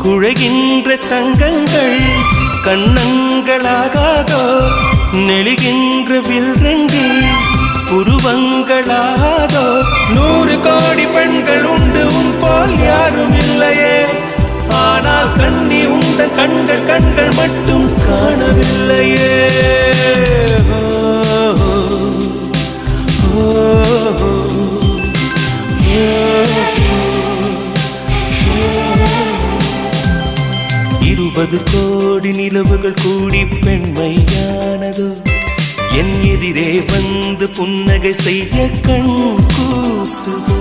குழைகின்ற தங்கங்கள் கண்ணங்களாகாதோ நெளிகின்ற வில்ரங்கில் புருவங்களாதோ 100 கோடி பெண்கள் உண்டு உன் போல் யாரும் இல்லையே ஆனால் கண்ணி உண்ட கண்கள் மட்டும் காணவில்லையே இருபது கோடி நிலவுகள் கூடி பெண்மையானதோ என் எதிரே வந்து புன்னகை செய்ய கண் கூசுதோ